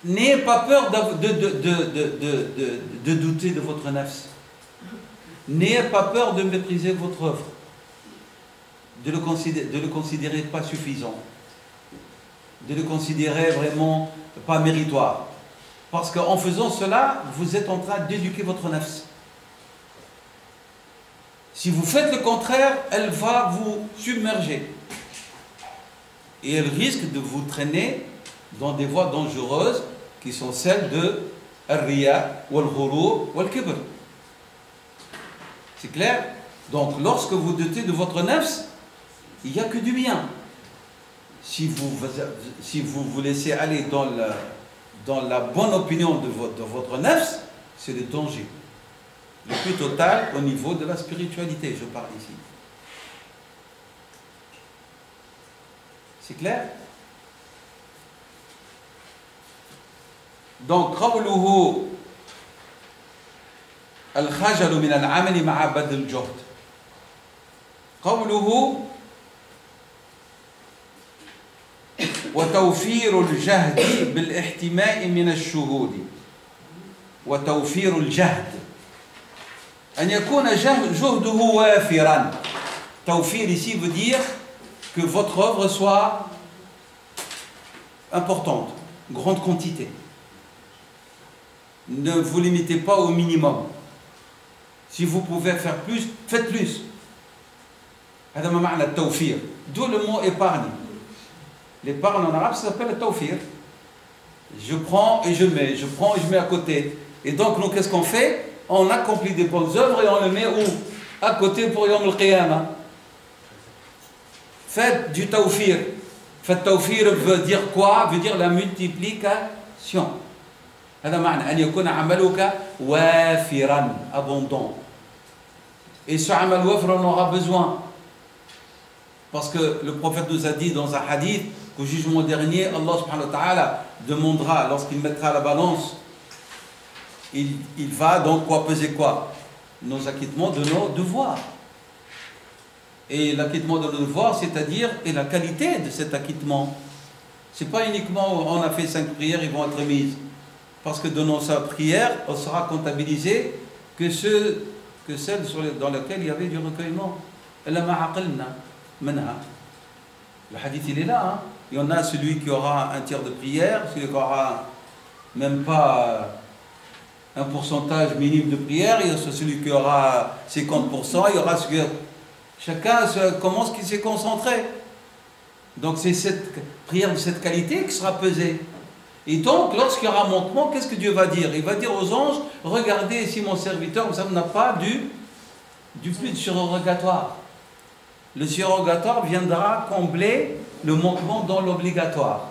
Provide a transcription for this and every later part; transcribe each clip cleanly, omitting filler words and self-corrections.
n'ayez pas peur de douter de votre nafs. N'ayez pas peur de mépriser votre œuvre, de le considérer pas suffisant, de le considérer vraiment pas méritoire. Parce qu'en faisant cela, vous êtes en train d'éduquer votre nafs. Si vous faites le contraire, elle va vous submerger. Et elle risque de vous traîner dans des voies dangereuses qui sont celles de al-riya, wal-ghurur, wal-kibr. C'est clair? Donc lorsque vous doutez de votre nafs, il n'y a que du bien. Si vous vous laissez aller dans la bonne opinion de votre nafs, c'est le danger le plus total au niveau de la spiritualité, je parle ici. C'est clair? Donc, قوله الخجل من العمل مع بذل الجهد. قوله وتوفير الجهد بالاحتماء من الشهود. وتوفير الجهد أن يكون جهده وافرا. توفير ici veut dire que votre œuvre soit importante, grande quantité. Ne vous limitez pas au minimum. Si vous pouvez faire plus, faites plus. هذا ما معنى التوفير. D'où le mot épargne. L'épargne en arabe, ça s'appelle le tawfir. Je prends et je mets, je prends et je mets à côté. Et donc, nous, qu'est-ce qu'on fait? On accomplit des bonnes œuvres et on le met où? À côté pour Yom al-Qiyamah. Faites du tawfir. Faites tawfir veut dire quoi? Veut dire la multiplication. هذا معنى أن يكون عملك وافرا, abondant. Et ce amal wafr, on aura besoin. Parce que le prophète nous a dit dans un hadith qu'au jugement dernier, Allah subhanahu wa ta'ala demandera, lorsqu'il mettra la balance, il va donc quoi peser quoi? Nos acquittements de nos devoirs. Et l'acquittement de nos devoirs, c'est-à-dire et la qualité de cet acquittement. C'est pas uniquement on a fait 5 prières, ils vont être mises. Parce que dans nos prières, on sera comptabilisé que celles dans lesquelles il y avait du recueillement. Le hadith, il est là. Hein. Il y en a celui qui aura un tiers de prière, celui qui aura même pas un pourcentage minime de prière, il y a celui qui aura 50%, il y aura celui... Chacun commence qui s'est concentré. Donc c'est cette prière de cette qualité qui sera pesée. Et donc, lorsqu'il y aura un manquement, qu'est-ce que Dieu va dire? Il va dire aux anges, regardez si mon serviteur, ça n'a pas du plus de surrogatoire. Le surrogatoire viendra combler le manquement dans l'obligatoire.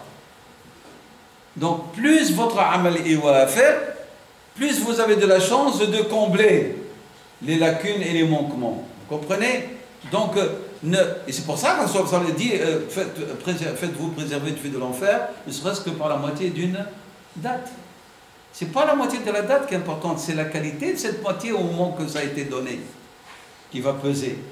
Donc, plus votre amal est wafir, plus vous avez de la chance de combler les lacunes et les manquements. Vous comprenez? Donc, et c'est pour ça qu'un sallallahu dit faites-vous préserver du feu de l'enfer, ne serait-ce que par la moitié d'une date. Ce n'est pas la moitié de la date qui est importante, c'est la qualité de cette moitié au moment que ça a été donné qui va peser.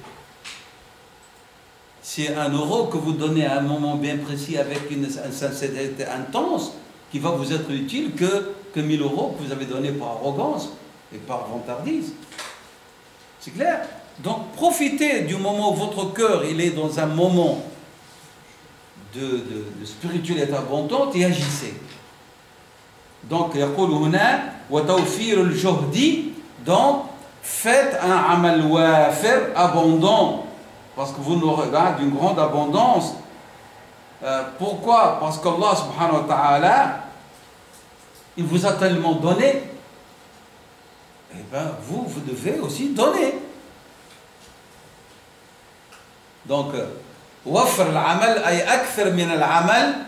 C'est 1 euro que vous donnez à un moment bien précis avec une sincérité intense qui va vous être utile que 1000 euros que vous avez donné par arrogance et par vantardise. C'est clair? Donc profitez du moment où votre cœur il est dans un moment de spiritualité abondante et agissez. Donc يقول هنا وتوفير الجهد, donc faites un amal wafir abondant parce que vous n'aurez pas d'une grande abondance. Pourquoi? Parce qu'Allah subhanahu wa ta'ala il vous a tellement donné, et bien vous devez aussi donner. Donc, wafr al-amal ay akthar min al-amal,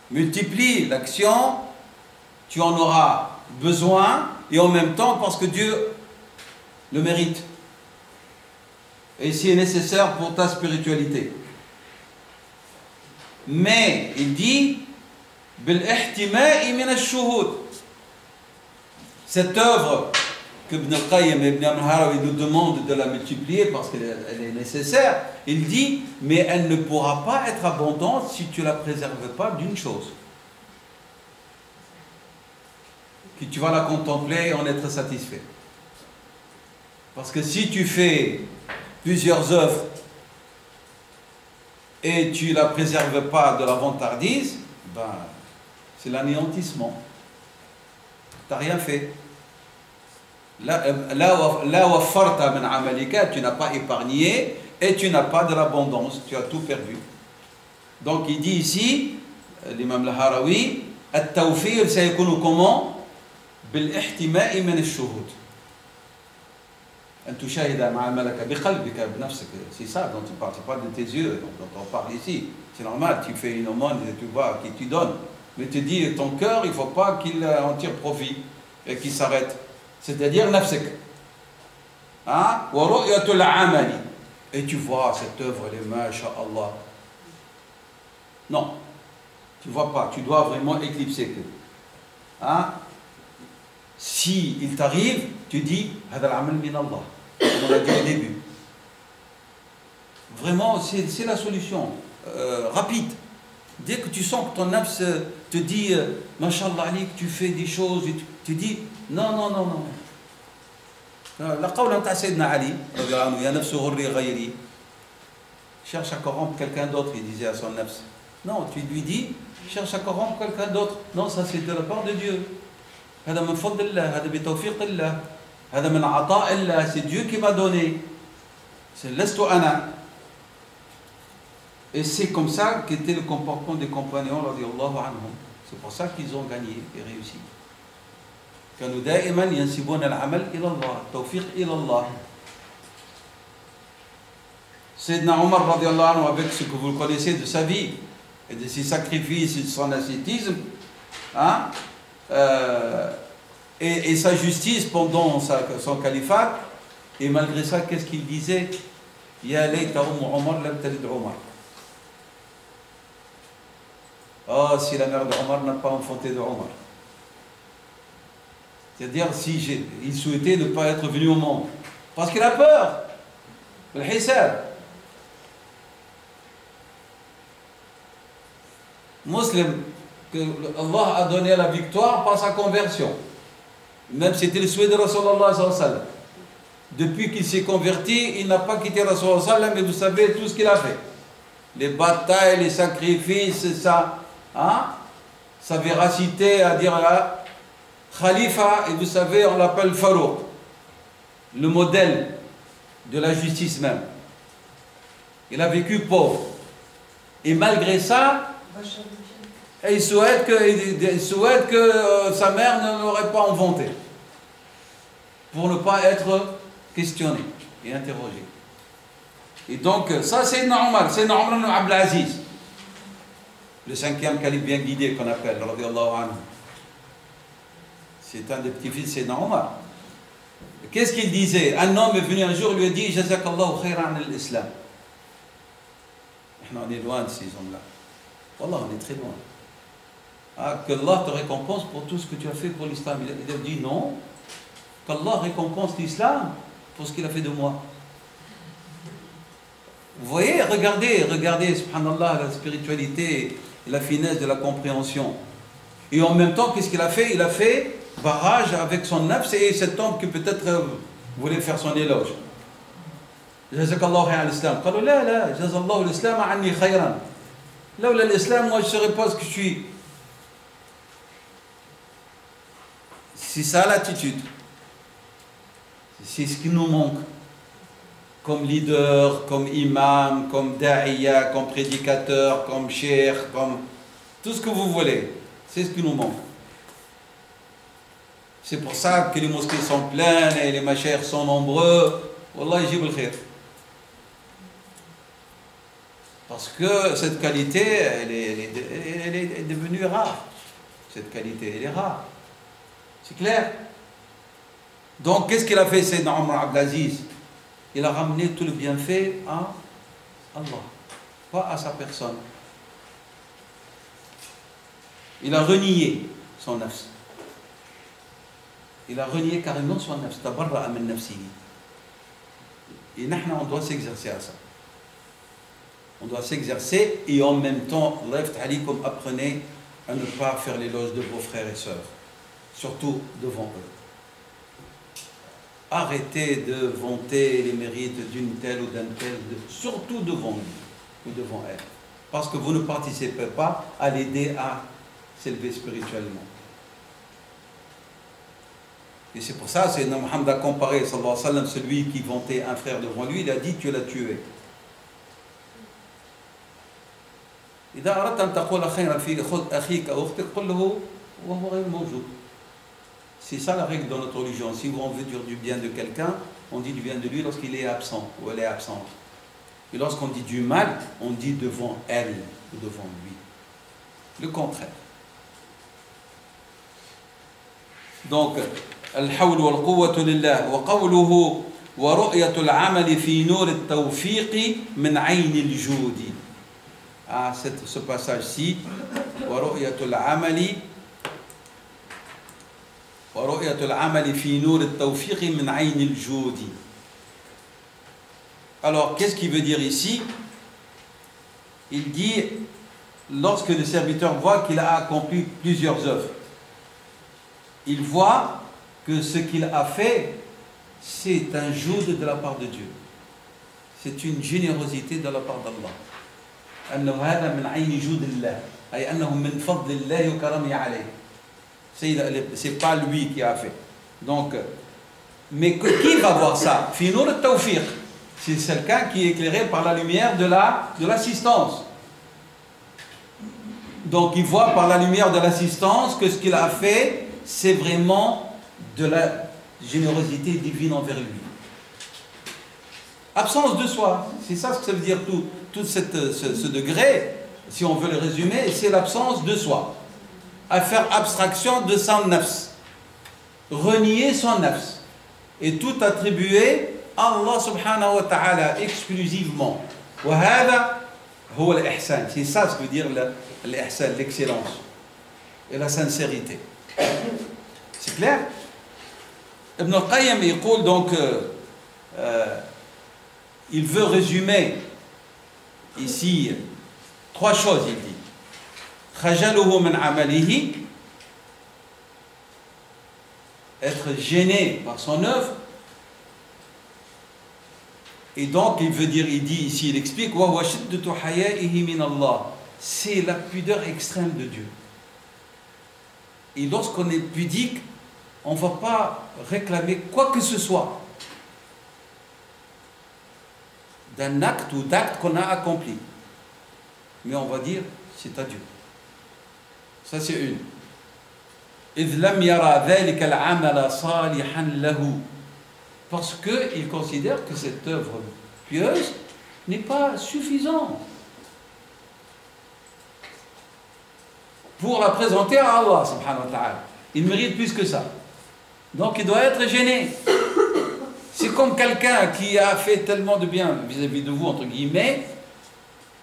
multiplie l'action, tu en auras besoin et en même temps parce que Dieu le mérite. Et c'est nécessaire pour ta spiritualité. Mais il dit bil ihtima'i min ash-shuhud. Cette œuvre que Ibn al-Qayyim et Ibn al-Harawi nous demandent de la multiplier parce qu'elle est nécessaire, il dit, mais elle ne pourra pas être abondante si tu ne la préserves pas d'une chose. que tu vas la contempler et en être satisfait. Parce que si tu fais plusieurs œuvres et tu ne la préserves pas de la vantardise, ben, c'est l'anéantissement. Tu n'as rien fait. Là, tu n'as pas épargné et tu n'as pas de l'abondance, tu as tout perdu. Donc il dit ici, l'imam al-Harawi, التوفير سيكون comment بالاحتماء من الشهود. أن تشاهد مع الملكة بقلبك بنفسك. C'est ça dont tu parles, c'est pas de tes yeux dont on parle ici. C'est normal, tu fais une aumône et tu vois à qui tu donnes. Mais tu dis, ton cœur, il ne faut pas qu'il en tire profit et qu'il s'arrête. C'est-à-dire nafsik. Hein? Et tu vois cette œuvre, elle est masha'Allah. Non, tu ne vois pas, tu dois vraiment éclipser. Hein? Si il t'arrive, tu dis, Hada al-amal min Allah. On l'a dit au début. Vraiment, c'est la solution. Rapide. Dès que tu sens que ton nafs te dit, Masha'Allah Ali, que tu fais des choses, tu dis, non, non, non, non. La qawla ta Sayyidina Ali, ya nafsu ghurri ghayri. Cherche à corrompre quelqu'un d'autre, il disait à son nafs. Non, tu lui dis, cherche à corrompre quelqu'un d'autre. Non, ça c'est de la part de Dieu. هذا من فضل الله, هذا بتوفيق الله, هذا من عطاء الله, c'est Dieu qui m'a donné. C'est لست أنا. Et c'est comme ça qu'était le comportement des compagnons, radiyallahu anhum. C'est pour ça qu'ils ont gagné et réussi. كانوا دائما ينسبون العمل إلى الله, التوفيق إلى الله. Sayyidina Omar, radiyallahu anhu, avec ce que vous connaissez de sa vie, et de ses sacrifices et de son ascétisme, hein, et sa justice pendant son califat, et malgré ça, qu'est-ce qu'il disait? Ya layta Omar lam talid Omar. Oh, si la mère de Omar n'a pas enfanté de Omar. C'est-à-dire, si il souhaitait ne pas être venu au monde. Parce qu'il a peur. Le hisab. Musulman, que Allah a donné la victoire par sa conversion. Même c'était le souhait de Rasulullah sallallahu alayhi wa sallam. Depuis qu'il s'est converti, il n'a pas quitté Rasulullah sallallahu alayhi wa sallam, mais vous savez tout ce qu'il a fait. Les batailles, les sacrifices, sa véracité à dire Khalifa, et vous savez, on l'appelle Farouk, le modèle de la justice même. Il a vécu pauvre. Et malgré ça, il souhaite que sa mère ne l'aurait pas enfanté. Pour ne pas être questionné et interrogé. Et donc, ça c'est normal, c'est normal ibn Abdul Aziz, le 5e calife bien guidé qu'on appelle, radiyallahu anhu. C'est un des petits-fils, c'est normal. Qu'est-ce qu'il disait? Un homme est venu un jour, lui a dit, Jazakallahu khayran al-Islam. On est loin de ces hommes-là. Wallah, on est très loin. Qu'Allah te récompense pour tout ce que tu as fait pour l'islam. Il a dit non, qu'Allah récompense l'islam pour ce qu'il a fait de moi. Vous voyez, regardez, subhanallah, la spiritualité et la finesse de la compréhension. Et en même temps, qu'est-ce qu'il a fait? Il a fait barrage avec son nafs et cet homme qui peut-être voulait faire son éloge. Jazakallahu khayran l'islam. قالوا لا جزا الله الإسلام عني خيرا. لولا l'islam, moi je ne serais pas ce que je suis. C'est ça l'attitude. C'est ce qui nous manque. Comme leader, comme imam, comme da'iya, comme prédicateur, comme cheikh, comme tout ce que vous voulez. C'est ce qui nous manque. C'est pour ça que les mosquées sont pleines et les mashayikh sont nombreux. Wallah, yajib al-khayr. Parce que cette qualité, elle est devenue rare. Cette qualité, elle est rare. C'est clair? Donc, qu'est-ce qu'il a fait, Sayyidina Omar Abdul Aziz? Il a ramené tout le bienfait à Allah, pas à sa personne. Il a renié son nafs. Il a renié carrément son nafs. Tabarra'a min nafsihi. Et nous, on doit s'exercer à ça. On doit s'exercer et en même temps, apprenez à ne pas faire l'éloge de vos frères et sœurs. surtout devant eux. Arrêtez de vanter les mérites d'une telle ou d'un tel, surtout devant lui ou devant elle. Parce que vous ne participez pas à l'aider à s'élever spirituellement. Et c'est pour ça, Sayyidina Muhammad a comparé, sallallahu alayhi wa sallam, celui qui vantait un frère devant lui, il a dit, tu l'as tué. C'est ça la règle dans notre religion. Si on veut dire du bien de quelqu'un, on dit du bien de lui lorsqu'il est absent ou elle est absente. Et lorsqu'on dit du mal, on dit devant elle ou devant lui. Le contraire. Donc, الحول والقوة لله وقوله ورؤية العمل في نور التوفيق من عين الجود. Ah, ce passage-ci, ورؤية العمل في نور التوفيق من عين الجود. Alors, qu'est-ce qu'il veut dire ici? Il dit, lorsque le serviteur voit qu'il a accompli plusieurs œuvres, il voit que ce qu'il a fait, c'est un joud de la part de Dieu. C'est une générosité de la part d'Allah. أنه هذا من عين جود الله أي أنه من فضل الله وكرمه عليه. C'est pas lui qui a fait. Donc, mais qui va voir ça? في نور التوفيق. C'est quelqu'un qui est éclairé par la lumière de l'assistance. Donc il voit par la lumière de l'assistance que ce qu'il a fait, c'est vraiment de la générosité divine envers lui. Absence de soi, c'est ça ce que ça veut dire tout ce degré, si on veut le résumer, c'est l'absence de soi. À faire abstraction de son nafs. Renier son nafs. Et tout attribuer à Allah subhanahu wa ta'ala exclusivement. وهذا هو الإحسان. C'est ça ce que veut dire l'ihsan, l'excellence et la sincérité. C'est clair? Ibn al-Qayyim il dit donc il veut résumer ici trois choses. Il dit خجله من عمله, être gêné par son œuvre. Et donc il veut dire, il dit ici, il explique وهو شدة حيائه من الله, c'est la pudeur extrême de Dieu. Et lorsqu'on est pudique, on ne va pas réclamer quoi que ce soit d'un acte ou d'acte qu'on a accompli. Mais on va dire, c'est à Dieu. Ça c'est une. إذ لم يرى ذلك العمل صالحا له. Parce qu'il considère que cette œuvre pieuse n'est pas suffisante pour la présenter à Allah subhanahu wa ta'ala. Il mérite plus que ça. Donc il doit être gêné. C'est comme quelqu'un qui a fait tellement de bien vis-à-vis de vous, entre guillemets,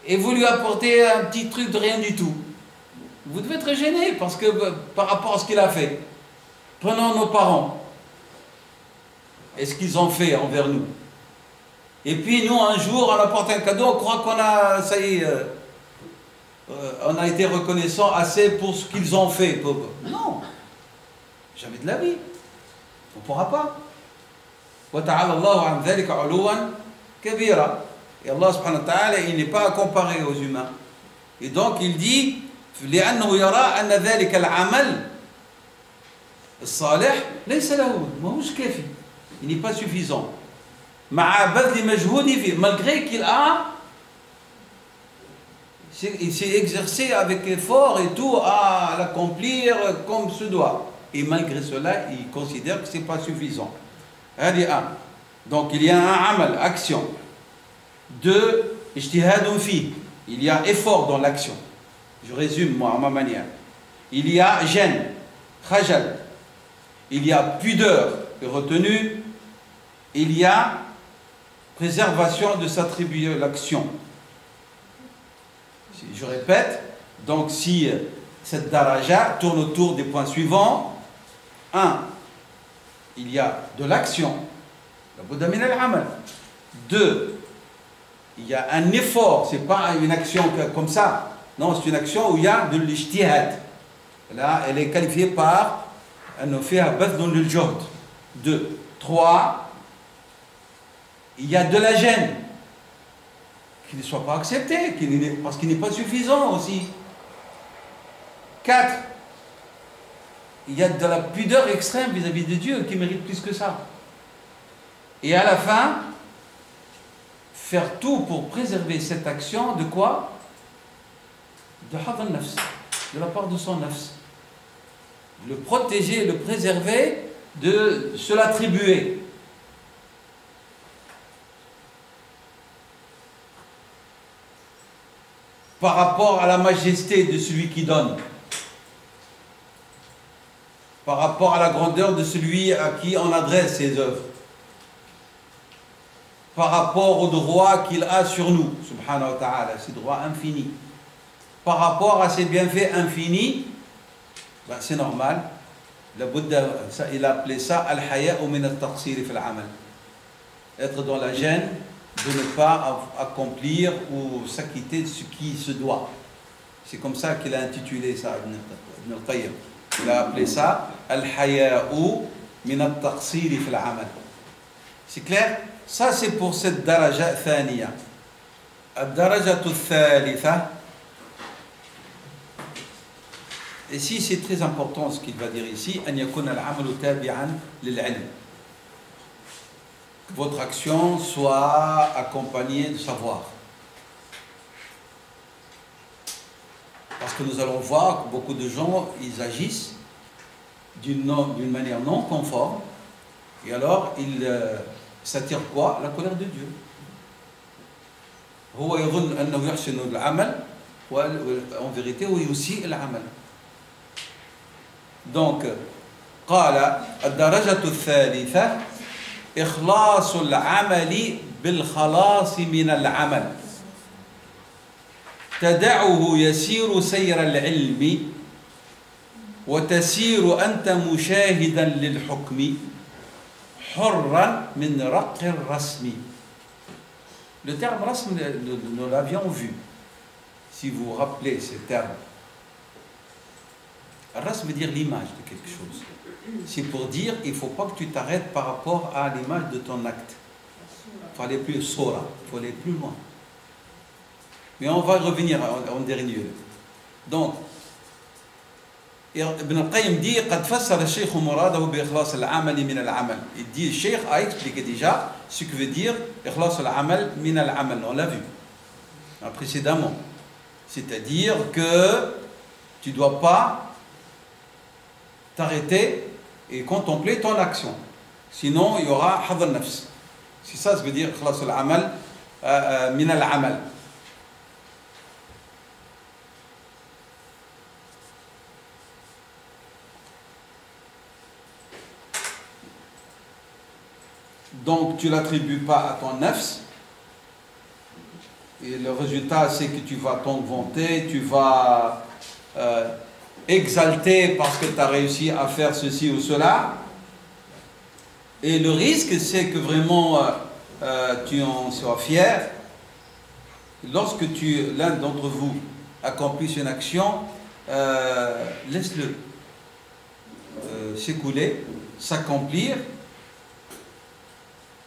et vous lui apportez un petit truc de rien du tout. Vous devez être gêné parce que par rapport à ce qu'il a fait. Prenons nos parents. Et ce qu'ils ont fait envers nous. Et puis nous, un jour, on apporte un cadeau, on croit qu'on a, ça y est, on a été reconnaissant assez pour ce qu'ils ont fait. Non, jamais de la vie. On ne pourra pas. Et Allah subhanahu wa ta'ala, il n'est pas à comparer aux humains. Et donc il dit, لأنه يرى أن ذلك العمل الصالح ليس له ما هوش كافي. Il n'est pas suffisant. Malgré qu'il s'est exercé avec effort et tout à l'accomplir comme se doit. Et malgré cela, il considère que ce n'est pas suffisant. Donc il y a un amal, action. Deux, ijtihadun fi. Il y a effort dans l'action. Je résume moi à ma manière. Il y a gêne, khajal. Il y a pudeur et retenue. Il y a préservation de s'attribuer l'action. Je répète, donc si cette daraja tourne autour des points suivants, 1. Il y a de l'action, la Bouddha min al-amal. 2. Il y a un effort, c'est pas une action comme ça. Non, c'est une action où il y a de l'ijtihad. Là, elle est qualifiée par أنه فيها بذل للجهد. 2. 3. Il y a de la gêne qui ne soit pas accepté, parce qu'il n'est pas suffisant aussi. 4. Il y a de la pudeur extrême vis-à-vis de Dieu qui mérite plus que ça. Et à la fin, faire tout pour préserver cette action de quoi? De hadh al-nafs, de la part de son nafs. Le protéger, le préserver de se l'attribuer. Par rapport à la majesté de celui qui donne, par rapport à la grandeur de celui à qui on adresse ses œuvres, par rapport au droit qu'il a sur nous, subhanahu wa ta'ala, ses droits infinis, par rapport à ses bienfaits infinis, ben c'est normal. Il a appelé ça al-haya'u min al-taqsir fi al-amal. Être dans la gêne de ne pas accomplir ou s'acquitter de ce qui se doit. C'est comme ça qu'il a intitulé ça, Ibn al-Qayyim. Il a appelé ça al-haya'u min al-taqsir fi al-amal. C'est clair? Ça c'est pour cette daraja thaniya. Al-daraja thalitha. Et si c'est très important ce qu'il va dire ici, أن يكون العمل تابعا للعلم. Que votre action soit accompagnée de savoir. Parce que nous allons voir que beaucoup de gens, ils agissent d'une manière non conforme, et alors ils s'attirent quoi? La colère de Dieu. هو يظن أنه يحسن العمل وen vérité هو يسيء العمل. Donc, قال الدرجة الثالثة إخلاص العمل بالخلاص من العمل تدعه يسير سير العلم وتسير أنت مشاهدا للحكم حرا من رق الرسم. Le terme rasm, nous l'avions vu, si vous vous rappelez ce terme. Rasm veut dire l'image de quelque chose. C'est pour dire il ne faut pas que tu t'arrêtes par rapport à l'image de ton acte. Il faut aller plus sora, il faut aller plus loin. Mais on va revenir en dernier. Donc, Ibn al-Qayyim dit قد فسر الشيخ مراده بإخلاص العمل من العمل. Il dit, le Cheikh a expliqué déjà ce que veut dire إخلاص العمل من العمل. On l'a vu précédemment. C'est-à-dire que tu ne dois pas t'arrêter et contempler ton action. Sinon, il y aura hadh al-nafs. C'est ça, ça veut dire إخلاص العمل من العمل. Donc tu ne l'attribues pas à ton nafs, et le résultat c'est que tu vas t'en vanter, tu vas exalter parce que tu as réussi à faire ceci ou cela, et le risque c'est que vraiment tu en sois fier. Lorsque l'un d'entre vous accomplisse une action, laisse-le s'écouler, s'accomplir,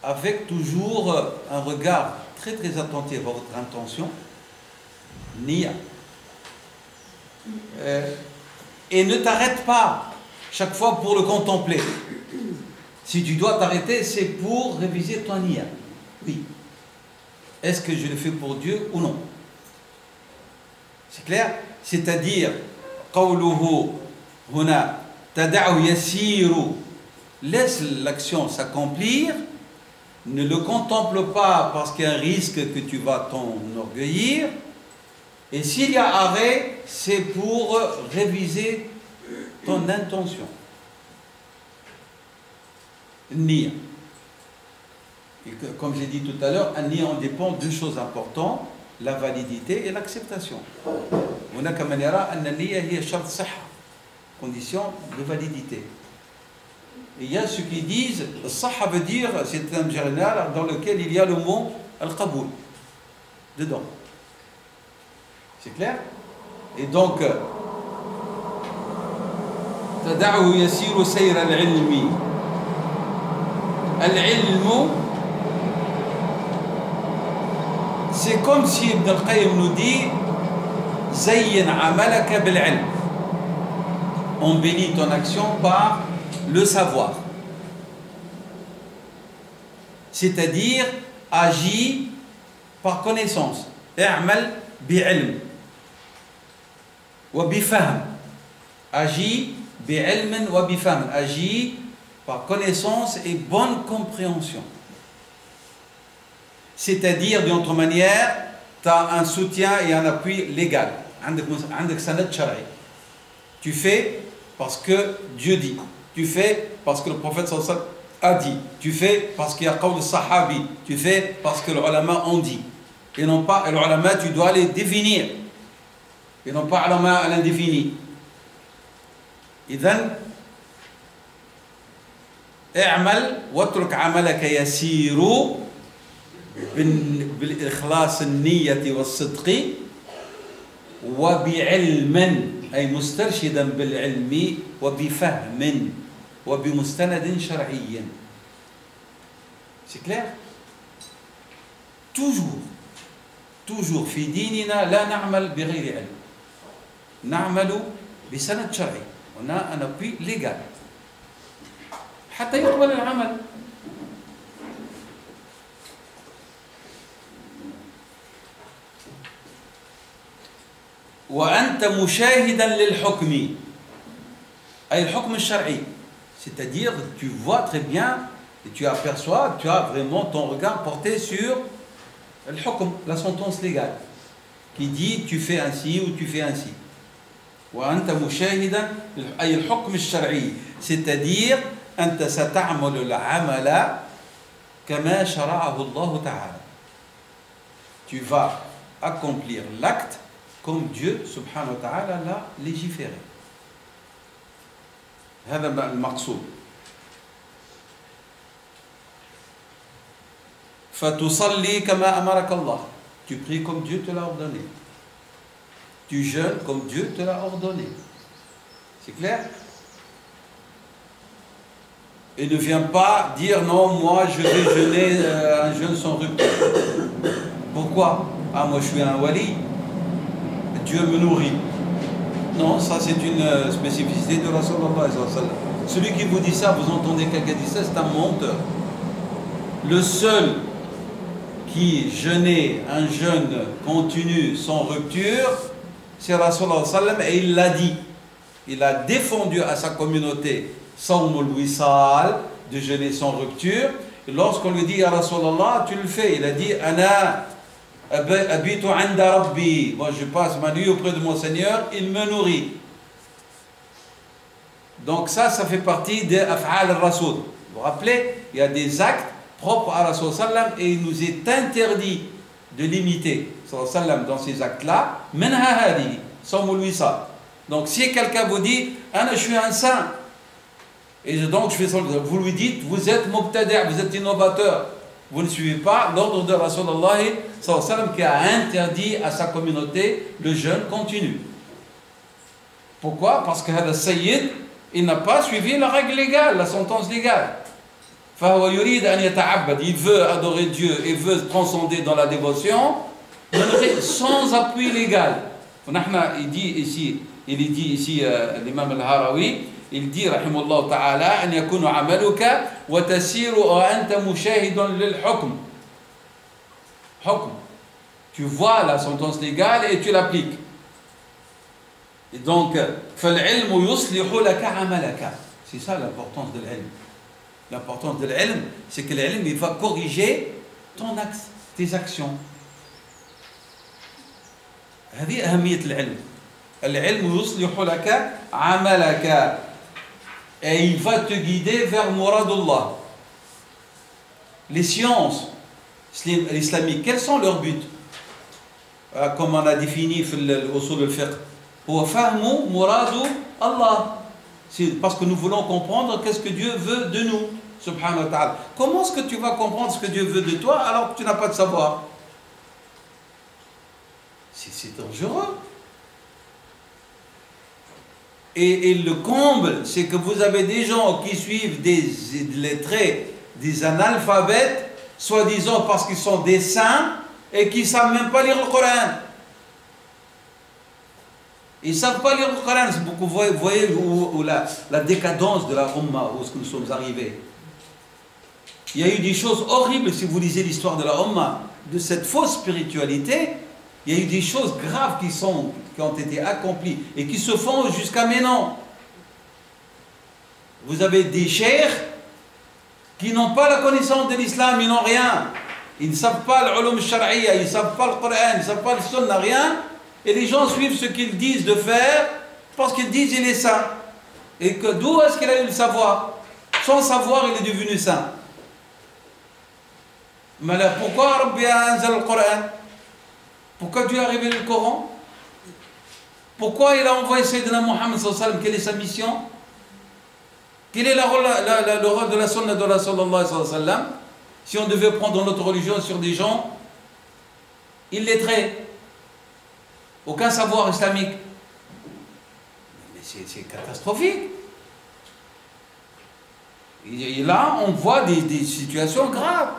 avec toujours un regard très très attentif à votre intention, niya. Et ne t'arrête pas chaque fois pour le contempler. Si tu dois t'arrêter, c'est pour réviser ton niya. Oui. Est-ce que je le fais pour Dieu ou non? C'est clair? C'est-à-dire, qawluhu huna tada'u yasiru, laisse l'action s'accomplir. Ne le contemple pas parce qu'il y a un risque que tu vas t'enorgueillir. Et s'il y a arrêt, c'est pour réviser ton intention. Niya. Et comme j'ai dit tout à l'heure, un niya, on dépend de deux choses importantes, la validité et l'acceptation. هناك من يرى أن النية هي شرط صحة, condition de validité. Et il y a ceux qui disent, le sahha veut dire, c'est un terme général dans lequel il y a le mot al-qaboul dedans. C'est clair? Et donc, فدعه يسير سير العلم. العلم, c'est comme si Ibn al-Qayyim nous dit زين عملك بالعلم. Embellis ton action par le savoir. C'est-à-dire agis par connaissance. اعمل بعلم وبفهم. Agis بعلم وبفهم. Agis par connaissance et bonne compréhension. C'est-à-dire, d'une autre manière, tu as un soutien et un appui légal. Tu fais parce que Dieu dit. Tu fais parce que le prophète sallallahu alayhi wa sallam a dit. Tu fais parce qu'il y a qawl sahabi. Tu fais parce que les ulama ont dit. Et non pas, les ulama, tu dois les définir. Et non pas ulama à l'indéfini. إذن اعمل واترك عملك يسير بالإخلاص النية والصدق وبعلم أي مسترشدا بالعلم وبفهم وبمستند شرعي. C'est clair? toujours في ديننا لا نعمل بغير علم. نعمل بسند شرعي. On a un appui légal. حتى يقبل العمل. وأنت مشاهدا للحكم أي الحكم الشرعي. C'est-à-dire tu vois très bien et tu aperçois, tu as vraiment ton regard porté sur le hukm, la sentence légale qui dit tu fais ainsi ou tu fais ainsi. وأنت مشاهدا أي الحكم الشرعي. C'est-à-dire أنت ستعمل العمل كما شرعه الله تعالى. Tu vas accomplir l'acte comme Dieu subhanahu wa ta'ala l'a légiféré. هذا المقصود. فتصلي كما أمرك الله. Tu pries comme Dieu te l'a ordonné. Tu jeûnes comme Dieu te l'a ordonné. C'est clair? Et ne viens pas dire non, moi je vais jeûner un jeûne sans rupture. Pourquoi? Ah, moi je suis un wali, Dieu me nourrit. Non, ça c'est une spécificité de Rasulullah. Celui qui vous dit ça, vous entendez quelqu'un dire ça, c'est un menteur. Le seul qui jeûnait un jeûne continu sans rupture, c'est Rasulullah sallam, et il l'a dit. Il a défendu à sa communauté Sawmul Wisal, de jeûner sans rupture. Et lorsqu'on lui dit à Rasulullah, tu le fais. Il a dit Ana abitu inda rabbi. Moi je passe ma nuit auprès de mon Seigneur, il me nourrit. Donc ça fait partie des af'al al-Rasul. Vous vous rappelez, il y a des actes propres à Rasul sallam et il nous est interdit de l'imiter sallam dans ces actes-là. Minha hadi, Sawmul Wisal. Donc si quelqu'un vous dit Ana, je suis un saint, et donc je fais ça, vous lui dites vous êtes mubtadi', vous êtes innovateur. Vous ne suivez pas l'ordre de Rasulullah sallam qui a interdit à sa communauté le jeûne continu. Pourquoi? Parce que Hada Sayyid, il n'a pas suivi la règle légale, la sentence légale. فهو يريد أن يتعبد, il veut adorer Dieu et veut transcender dans la dévotion sans appui légal. Il dit ici l'imam al-Harawi, il dit rahimahullah ta'ala أن يكون عملك وتسير وأنت مشاهد للحكم. حكم. Tu vois la sentence légale et tu l'appliques. Et donc فالعلم يصلح لك عملك. C'est ça l'importance de l'ilm. L'importance de l'ilm, c'est que l'ilm, il va corriger ton axe, tes actions. هذه أهمية العلم. العلم يصلح لك عملك. Et il va te guider vers Muradullah. Les sciences islamiques, quels sont leurs buts? Comme on a défini au usul al-fiqh. هو فهم مراد الله. C'est parce que nous voulons comprendre qu'est-ce que Dieu veut de nous, subhanahu wa ta'ala. Comment est-ce que tu vas comprendre ce que Dieu veut de toi alors que tu n'as pas de savoir? C'est dangereux. Et le comble, c'est que vous avez des gens qui suivent des illettrés, des analphabètes, soi-disant parce qu'ils sont des saints et qui ne savent même pas lire le Coran. Ils ne savent pas lire le Coran. Vous voyez où la décadence de la Ummah, où est-ce que nous sommes arrivés. Il y a eu des choses horribles, si vous lisez l'histoire de la Ummah, de cette fausse spiritualité. Il y a eu des choses graves qui ont été accomplies et qui se font jusqu'à maintenant. Vous avez des cheikhs qui n'ont pas la connaissance de l'islam, ils n'ont rien. Ils ne savent pas l'ulum shar'iyya, ils ne savent pas le Coran, ils ne savent pas le sunna, rien. Et les gens suivent ce qu'ils disent de faire parce qu'ils disent qu'il est saint. Et que d'où est-ce qu'il a eu le savoir? Sans savoir, il est devenu saint. Mais là, pourquoi Rabbi a anzal le Coran? Pourquoi Dieu a révélé le Coran? Pourquoi il a envoyé Sayyidina Muhammad sallallahu alayhi wa sallam? Quelle est sa mission? Quel est le rôle de la sunna de la sallallahu alayhi wa sallam? Si on devait prendre notre religion sur des gens illettrés, aucun savoir islamique. Mais c'est catastrophique. Et là, on voit des situations graves.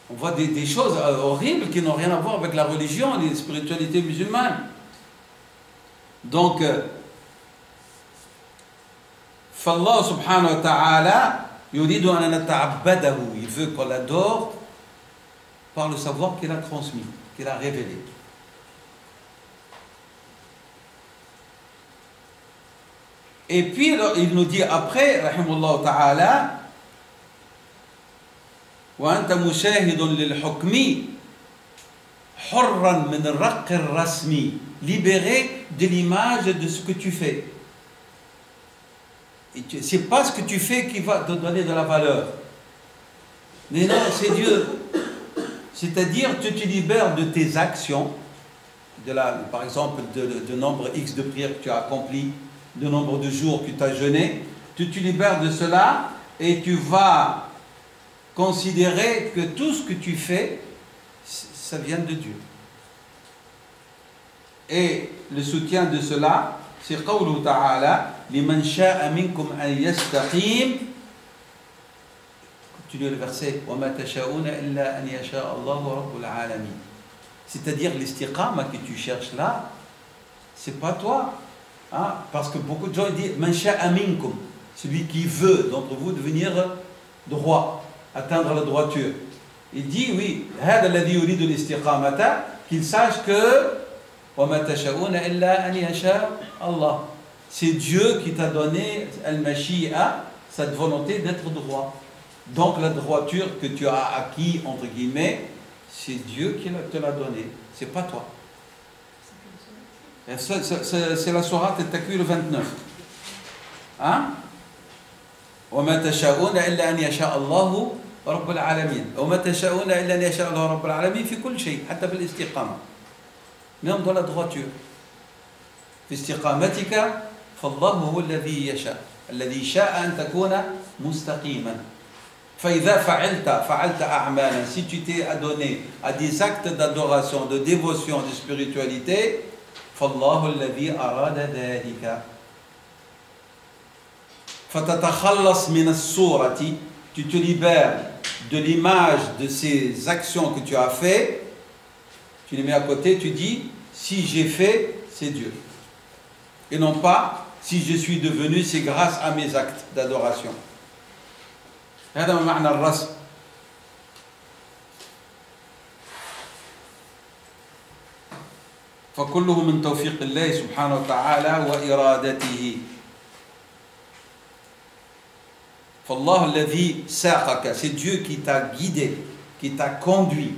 On voit des choses horribles qui n'ont rien à voir avec la religion et la spiritualité musulmane. Donc, فالله سبحانه وتعالى يريد أن نتعبده, il veut qu'on l'adore par le savoir qu'il a transmis, qu'il a révélé. Et puis il nous dit après, rahimahullah ta'ala, وأنت مشاهد للحكم حرا من الرق الرسمي, libéré de l'image de ce que tu fais. C'est pas ce que tu fais qui va te donner de la valeur. Mais non, c'est Dieu. C'est-à-dire, tu te libères de tes actions, par exemple, de nombre X de prières que tu as accompli, de nombre de jours que tu as jeûné. Tu te libères de cela et tu vas considérer que tout ce que tu fais, ça vient de Dieu. Et le soutien de cela, c'est قوله تعالى لمن شاء منكم أن يستقيم. Continue le verset وما تشاءون إلا أن يشاء الله رب العالمين. C'est-à-dire l'istiqama que tu cherches là, c'est pas toi, hein? Parce que beaucoup de gens disent من شاء منكم, celui qui veut d'entre vous devenir droit, atteindre la droiture. Il dit oui, هذا الذي يريد الاستقامة, qu'il sache que وما تشاءون إلا أن يشاء الله. C'est Dieu qui t'a donné al-mashi'a, cette volonté d'être droit. Donc la droiture que tu as acquis, entre guillemets, c'est Dieu qui te l'a donné, c'est pas toi. C'est la sourate At-Takwir 29. Hein? وما تشاءون إلا أن يشاء الله رب العالمين. وما تشاءون إلا أن يشاء الله رب العالمين في كل شيء, حتى في الاستقامة. Même dans la droiture. في استقامتك فالله هو الذي يشاء, الذي شاء أن تكون مستقيما. فإذا فعلت أعمالا, si tu t'es adonné à des actes d'adoration, de dévotion, de spiritualité, فالله الذي أراد ذلك. فتتخلص من الصورة, tu te libères de l'image de ces actions que tu as fait. Tu les mets à côté, tu dis, si j'ai fait, c'est Dieu. Et non pas, si je suis devenu, c'est grâce à mes actes d'adoration. هذا معنى الرسم. فكله من توفيق الله سبحانه وتعالى وإرادته. فالله الذي ساقك, c'est Dieu qui t'a guidé, qui t'a conduit.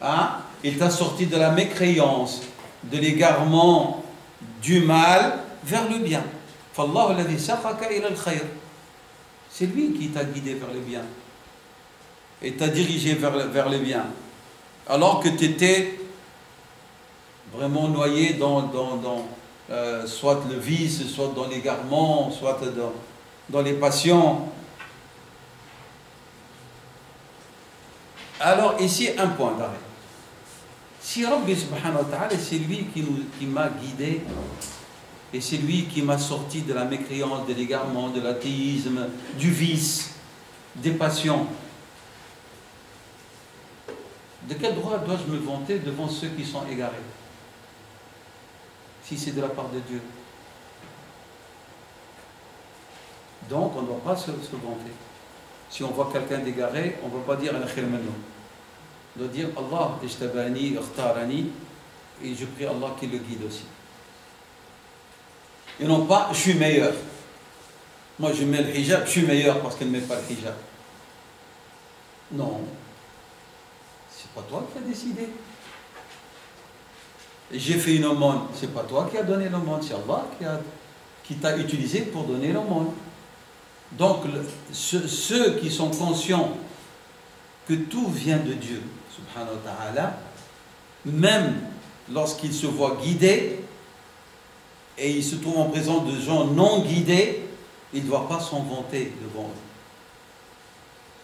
Hein? Il t'a sorti de la mécréance, de l'égarement, du mal vers le bien. فالله الذي ساقك إلى الخير. C'est lui qui t'a guidé vers le bien et t'a dirigé vers le bien. Alors que tu étais vraiment noyé dans soit le vice, soit dans l'égarement, soit dans les passions. Alors ici, un point d'arrêt. Si Rabbi subhanahu wa ta'ala, c'est lui qui m'a guidé Et c'est lui qui m'a sorti de la mécréance, de l'égarement, de l'athéisme, du vice, des passions. De quel droit dois-je me vanter devant ceux qui sont égarés, si c'est de la part de Dieu? Donc on ne doit pas se vanter. Si on voit quelqu'un d'égaré, on ne va pas dire al-khir minhu. On doit dire Allah ijtabani, ikhtarani, et je prie Allah qu'il le guide aussi. Et non pas je suis meilleur. Moi je mets le hijab, je suis meilleur parce qu'elle ne met pas le hijab. Non. C'est pas toi qui as décidé. J'ai fait une aumône, c'est pas toi qui as donné l'aumône, c'est Allah qui t'a utilisé pour donner l'aumône. Donc ceux qui sont conscients que tout vient de Dieu, subhanahu wa ta'ala, même lorsqu'ils se voient guidés et ils se trouvent en présence de gens non guidés, ils ne doivent pas s'en vanter devant eux.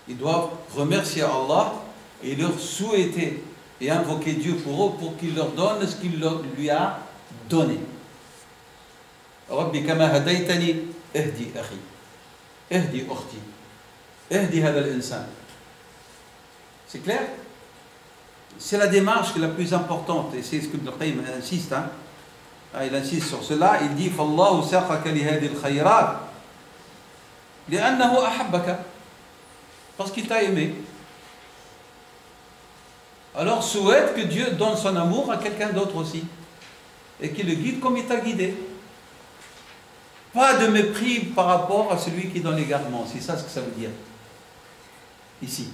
Ils doivent remercier Allah et leur souhaiter et invoquer Dieu pour eux pour qu'il leur donne ce qu'il lui a donné. Rabbi kama hadaytani ihdi akhi ihdi ukhti ihdi hada al-insan. C'est clair? C'est la démarche la plus importante et c'est ce que Ibn Qayyim insiste. Il insiste sur cela. Il dit فالله ساقك لهذه الخيرات لأنه أحبك, parce qu'il t'a aimé. Alors souhaite que Dieu donne son amour à quelqu'un d'autre aussi et qu'il le guide comme il t'a guidé. Pas de mépris par rapport à celui qui est dans l'égarement. C'est ça ce que ça veut dire ici.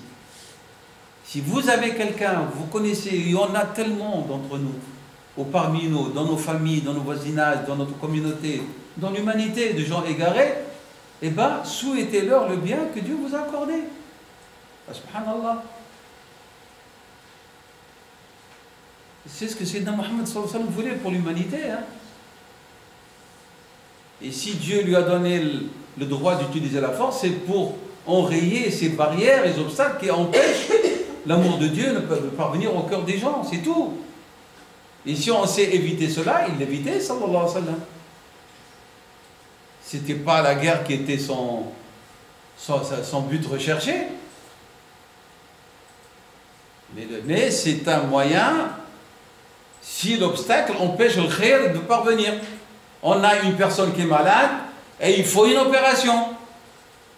Si vous avez quelqu'un, vous connaissez, il y en a tellement d'entre nous, ou parmi nous, dans nos familles, dans nos voisinages, dans notre communauté, dans l'humanité, de gens égarés, eh bien, souhaitez-leur le bien que Dieu vous a accordé. Subhanallah. C'est ce que Sayyidina Muhammad sallallahu alayhi wa sallam voulait pour l'humanité. Et si Dieu lui a donné le droit d'utiliser la force, c'est pour enrayer ces barrières, les obstacles qui empêchent l'amour de Dieu ne peut parvenir au cœur des gens, c'est tout. Et si on sait éviter cela, il l'évitait, sallallahu alayhi wa sallam. C'était pas la guerre qui était son but recherché. Mais c'est un moyen, si l'obstacle empêche le khayr de parvenir. On a une personne qui est malade et il faut une opération.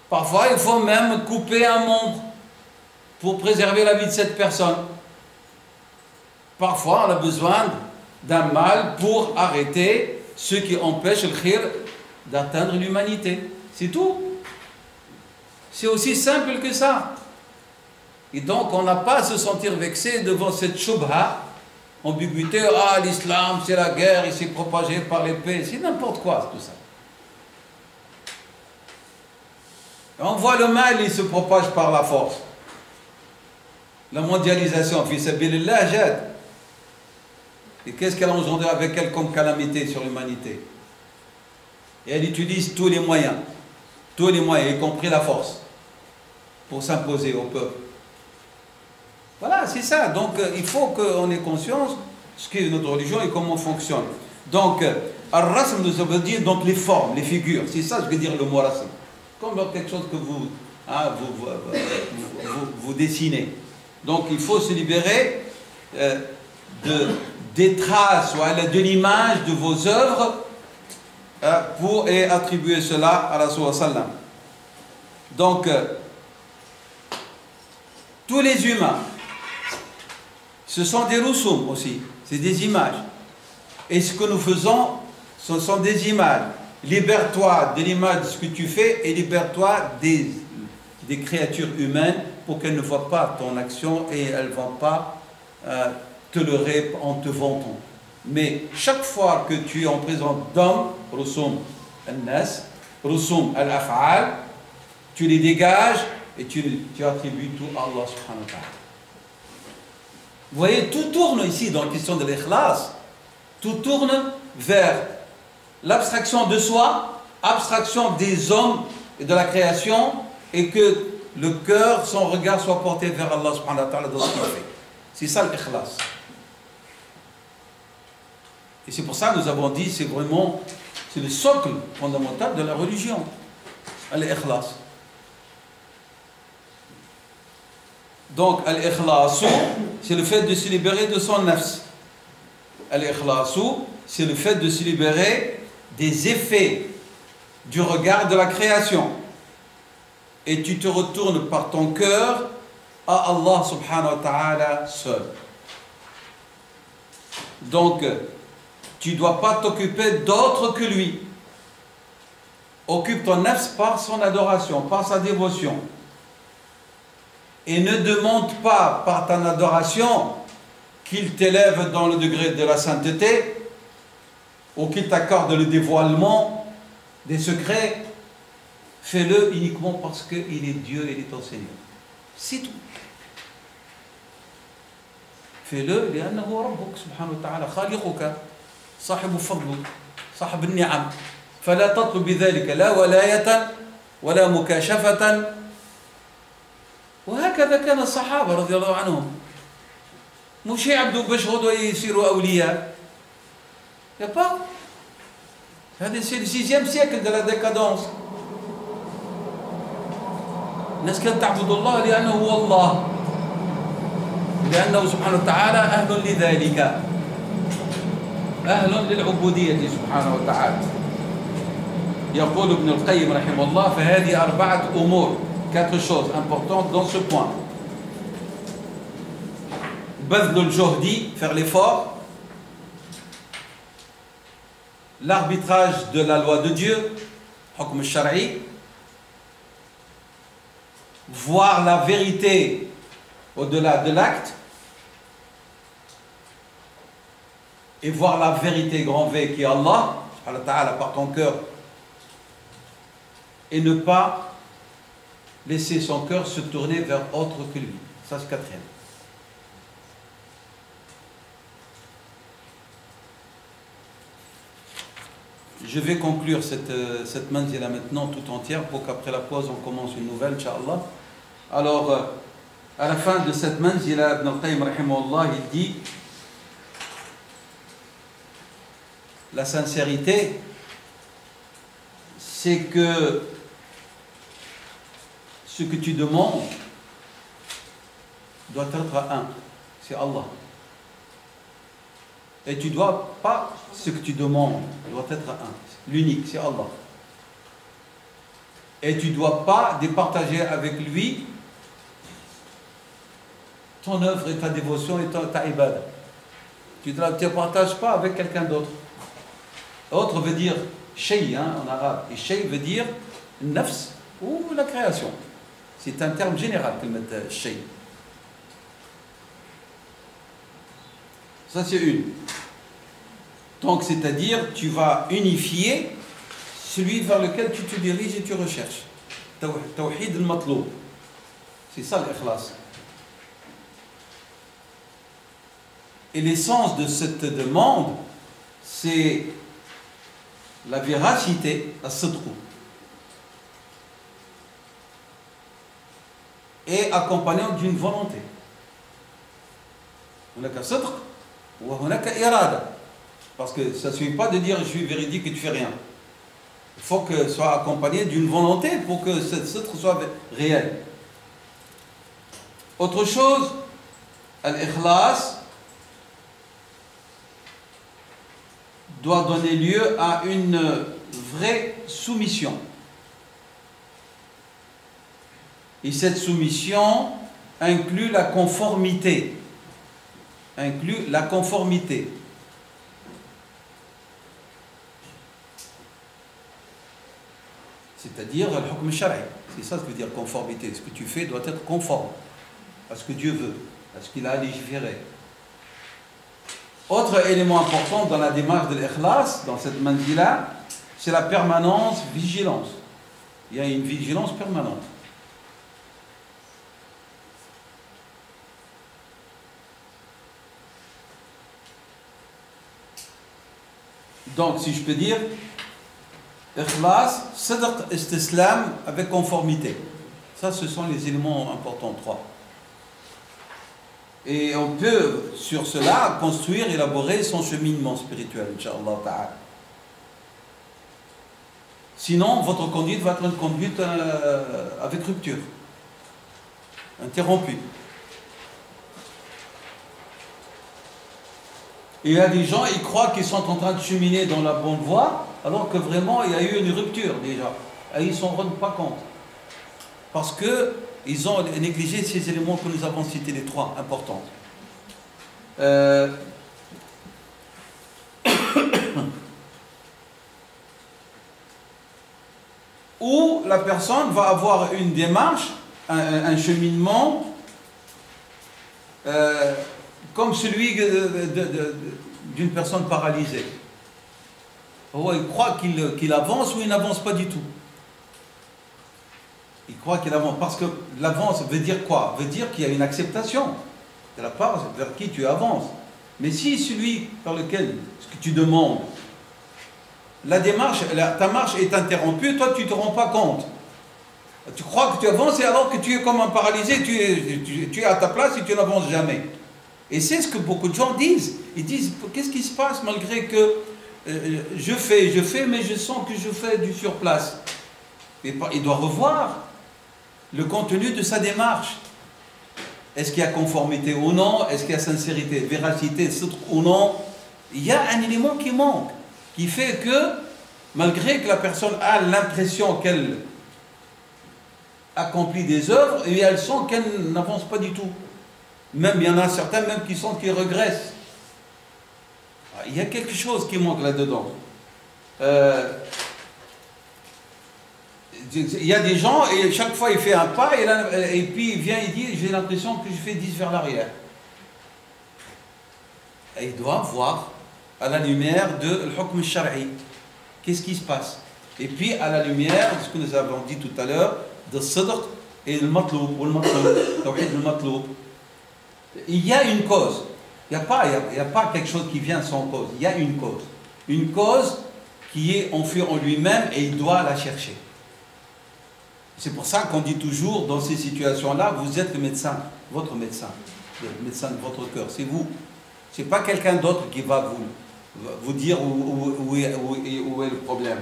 Parfois, il faut même couper un membre pour préserver la vie de cette personne. Parfois, on a besoin d'un mal pour arrêter ce qui empêche le khayr d'atteindre l'humanité. C'est tout. C'est aussi simple que ça. Et donc, on n'a pas à se sentir vexé devant cette shubha, ambiguïté. Ah, l'islam, c'est la guerre, il s'est propagé par l'épée. C'est n'importe quoi, tout ça. On voit le mal, il se propage par la force. La mondialisation, fi sabilillah, jad. Et qu'est-ce qu'elle a engendré avec elle comme calamité sur l'humanité? Et elle utilise tous les moyens, y compris la force, pour s'imposer au peuple. Voilà, c'est ça. Donc, il faut qu'on ait conscience de ce qu'est notre religion et comment on fonctionne. Donc, al-rasm nous veut dire donc les formes, les figures. C'est ça, je veux dire le mot rasm. Comme quelque chose que vous dessinez. Donc, il faut se libérer des traces, de l'image de vos œuvres pour attribuer cela à Rasul sallam. Donc, tous les humains, ce sont des rusum aussi, c'est des images. Et ce que nous faisons, ce sont des images. Libère-toi de l'image de ce que tu fais et libère-toi des créatures humaines pour qu'elles ne voient pas ton action et elles ne vont pas te leurrer en te vantant. Mais chaque fois que tu es en présence d'hommes, rusum al-nas, rusum al-af'al, tu les dégages et tu attribues tout à Allah subhanahu wa ta'ala. Vous voyez, tout tourne ici dans la question de l'ikhlas. Tout tourne vers l'abstraction de soi, abstraction des hommes et de la création, et que le cœur, son regard soit porté vers Allah subhanahu wa ta'ala dans ce qu'il fait. C'est ça l'ikhlas. Et c'est pour ça que nous avons dit, c'est vraiment C'est le socle fondamental de la religion. Al-Ikhlas. Donc, Al-Ikhlasu, c'est le fait de se libérer de son nafs. Al-Ikhlasu, c'est le fait de se libérer des effets du regard de la création. Et tu te retournes par ton cœur à Allah subhanahu wa ta'ala seul. Donc, tu ne dois pas t'occuper d'autre que lui. Occupe ton nafs par son adoration, par sa dévotion. Et ne demande pas par ton adoration qu'il t'élève dans le degré de la sainteté ou qu'il t'accorde le dévoilement des secrets. Fais-le uniquement parce qu'il est Dieu, il est ton Seigneur. C'est tout. Fais-le لأنه ربك سبحانه وتعالى خالقك صاحب الفضل صاحب النعم فلا تطلب بذلك لا ولاية ولا مكاشفة وهكذا كان الصحابة رضي الله عنهم مش يعبدوا باش غدوة يصيروا أولياء يا با هذا c'est le 6e siècle de la décadence الناس كانت تعبد الله لأنه هو الله لأنه سبحانه وتعالى أهل لذلك أهل للعبودية سبحانه وتعالى يقول ابن القيم رحمه الله فهذه 4 أمور 4 choses importantes dans ce point بذل الجهد faire l'effort l'arbitrage de la loi de Dieu حكم الشرعي voir la vérité au-delà de l'acte et voir la vérité grand V qui est Allah subhanahu wa ta'ala par ton cœur et ne pas laisser son cœur se tourner vers autre que lui. Ça c'est 4e. Je vais conclure cette manzila maintenant tout entière pour qu'après la pause on commence une nouvelle, Inch'Allah. Alors, à la fin de cette manzila, Ibn al-Qayyim rahimahullah, il dit la sincérité, c'est que ce que tu demandes doit être à un, c'est Allah. Et tu dois pas, ce que tu demandes doit être à un, l'unique, c'est Allah. Et tu ne dois pas départager avec lui ton œuvre et ta dévotion et ta ibad. Tu ne te partages pas avec quelqu'un d'autre. Autre veut dire shay en arabe. Et shay veut dire nafs ou la création. C'est un terme général que met shay. Ça c'est une. Donc c'est-à-dire tu vas unifier celui vers lequel tu te diriges et tu recherches. Tawhid al-matloub. C'est ça l'ikhlas. Et l'essence de cette demande, c'est la véracité, la sidqou. Et accompagnant d'une volonté. Hunaka sidq wa hunaka irada. Parce que ça ne suffit pas de dire je suis véridique et tu fais rien. Il faut que ce soit accompagné d'une volonté pour que cette sidq soit réelle. Autre chose, al-ikhlas doit donner lieu à une vraie soumission. Et cette soumission inclut la conformité. Inclut la conformité. C'est-à-dire le hukm shari. C'est ça ce que veut dire conformité. Ce que tu fais doit être conforme à ce que Dieu veut, à ce qu'il a légiféré. Autre élément important dans la démarche de l'ikhlas, dans cette manzila, c'est la permanence, vigilance. Il y a une vigilance permanente. Donc, si je peux dire, ikhlas, sadq, istislam avec conformité. Ça, ce sont les éléments importants, 3. Et on peut, sur cela, construire, élaborer son cheminement spirituel, Inch'Allah ta'ala. Sinon, votre conduite va être une conduite avec rupture, interrompue. Et il y a des gens, ils croient qu'ils sont en train de cheminer dans la bonne voie, alors que vraiment, il y a eu une rupture déjà. Et ils ne s'en rendent pas compte. Parce qu'ils ont négligé ces éléments que nous avons cités, les trois importants. Où la personne va avoir une démarche, un cheminement, comme celui d'une personne paralysée. Il croit qu'il avance ou il n'avance pas du tout. Il croit qu'il avance. Parce que l'avance veut dire quoi? Veut dire qu'il y a une acceptation de la part vers qui tu avances. Mais si celui par lequel ce que tu demandes, ta marche est interrompue, toi tu ne te rends pas compte. Tu crois que tu avances et alors que tu es comme un paralysé, tu es à ta place et tu n'avances jamais. Et c'est ce que beaucoup de gens disent. Ils disent, qu'est-ce qui se passe malgré que je fais, mais je sens que je fais du surplace. Et il doit revoir le contenu de sa démarche. Est-ce qu'il y a conformité ou non? Est-ce qu'il y a sincérité, véracité ou non? Il y a un élément qui manque, qui fait que, malgré que la personne a l'impression qu'elle accomplit des œuvres, et elle sent qu'elle n'avance pas du tout. Même, il y en a certains même qui sentent qu'ils regressent. Il y a quelque chose qui manque là-dedans. Il y a des gens, et chaque fois il fait un pas, et puis il vient et dit, j'ai l'impression que je fais 10 vers l'arrière. Et il doit voir, à la lumière de l'hukm shari, qu'est-ce qui se passe. Et puis à la lumière de ce que nous avons dit tout à l'heure, de sidq et le matloub, ou le matloub. Il y a une cause. Il n'y a pas quelque chose qui vient sans cause. Il y a une cause. Une cause qui est enfuie en lui-même et il doit la chercher. C'est pour ça qu'on dit toujours, dans ces situations-là, vous êtes le médecin, votre médecin, le médecin de votre cœur, c'est vous. Ce n'est pas quelqu'un d'autre qui va vous dire où est le problème.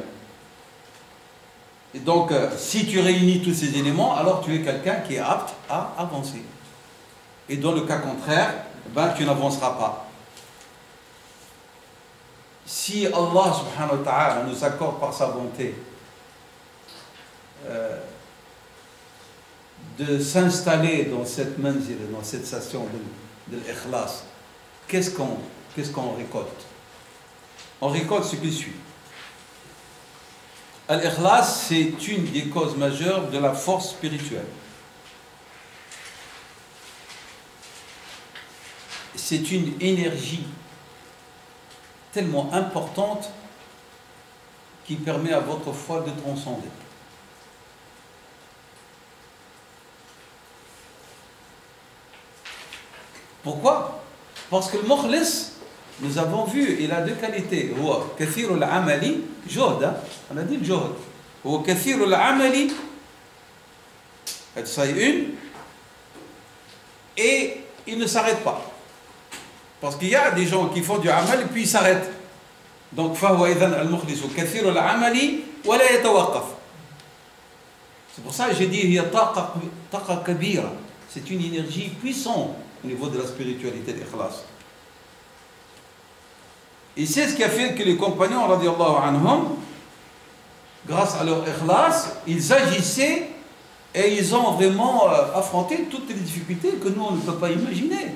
Et donc, si tu réunis tous ces éléments, alors tu es quelqu'un qui est apte à avancer. Et dans le cas contraire, tu n'avanceras pas. Si Allah subhanahu wa ta'ala nous accorde par sa bonté de s'installer dans cette manzil, dans cette station de l'ikhlas, qu'est-ce qu'on récolte? On récolte ce qui suit. L'ikhlas, c'est une des causes majeures de la force spirituelle. C'est une énergie tellement importante qui permet à votre foi de transcender. Pourquoi? Parce que le mukhlis, nous avons vu, il a deux qualités. Kathir al-amali, juhd, on a dit le juhd. Kathir al-amali, ça est une, et il ne s'arrête pas. Parce qu'il y a des gens qui font du amal et puis ils s'arrêtent. Donc, فهو إذن المخلص كثير العمل ولا يتوقف. C'est pour ça que j'ai dit il y a taqa kabira. C'est une énergie puissante au niveau de la spiritualité d'ikhlas. Et c'est ce qui a fait que les compagnons, radiyallahu anhum, grâce à leur ikhlas, ils agissaient et ils ont vraiment affronté toutes les difficultés que nous on ne peut pas imaginer.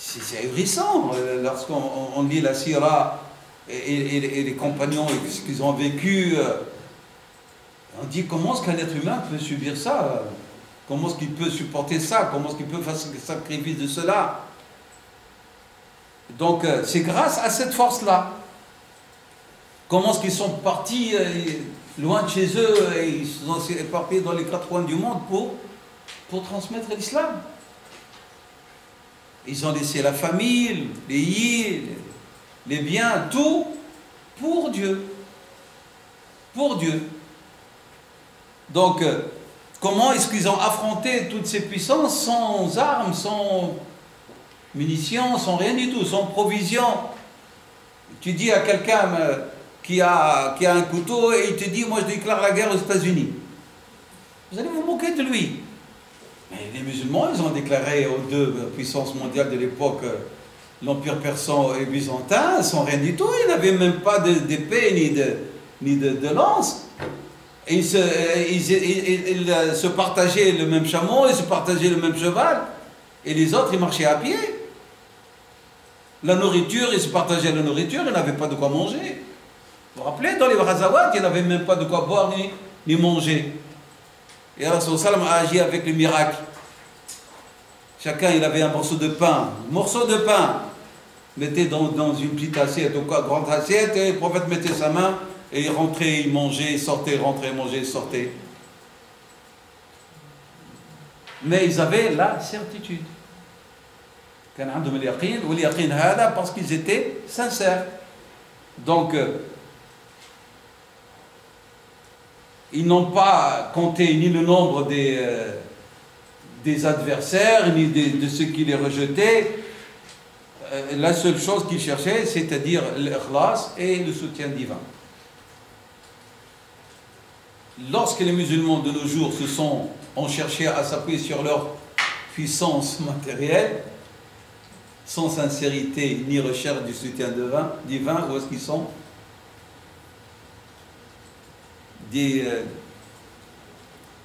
C'est ahurissant lorsqu'on lit la sira et les compagnons et ce qu'ils ont vécu. On dit comment est-ce qu'un être humain peut subir ça? Comment est-ce qu'il peut supporter ça? Comment est-ce qu'il peut faire le sacrifice de cela? Donc c'est grâce à cette force-là. Comment est-ce qu'ils sont partis loin de chez eux et ils se sont éparpillés dans les quatre coins du monde pour transmettre l'islam? Ils ont laissé la famille, les îles, les biens, tout pour Dieu. Pour Dieu. Donc, comment est-ce qu'ils ont affronté toutes ces puissances sans armes, sans munitions, sans rien du tout, sans provisions? Tu dis à quelqu'un, qui a un couteau et il te dit, moi je déclare la guerre aux États-Unis. Vous allez vous moquer de lui. Mais les musulmans, ils ont déclaré aux deux puissances mondiales de l'époque, l'Empire persan et byzantin, sans rien du tout. Ils n'avaient même pas d'épée ni de lance. Et ils se partageaient le même chameau, ils se partageaient le même cheval. Et les autres, ils marchaient à pied. La nourriture, ils se partageaient la nourriture, ils n'avaient pas de quoi manger. Vous vous rappelez, dans les Ghazawat, ils n'avaient même pas de quoi boire ni manger. Et Rasul Sallam a agi avec le miracle. Chacun, il avait un morceau de pain. Morceau de pain. Mettait dans une petite assiette, ou quoi, grande assiette, et le prophète mettait sa main, et il rentrait, il mangeait, il sortait, rentrait, il mangeait, il sortait. Mais ils avaient la certitude. Parce qu'ils étaient sincères. Donc, ils n'ont pas compté ni le nombre des adversaires, ni de ceux qui les rejetaient. La seule chose qu'ils cherchaient, c'est-à-dire l'ikhlas et le soutien divin. Lorsque les musulmans de nos jours ont cherché à s'appuyer sur leur puissance matérielle, sans sincérité ni recherche du soutien divin, où est-ce qu'ils sont? Des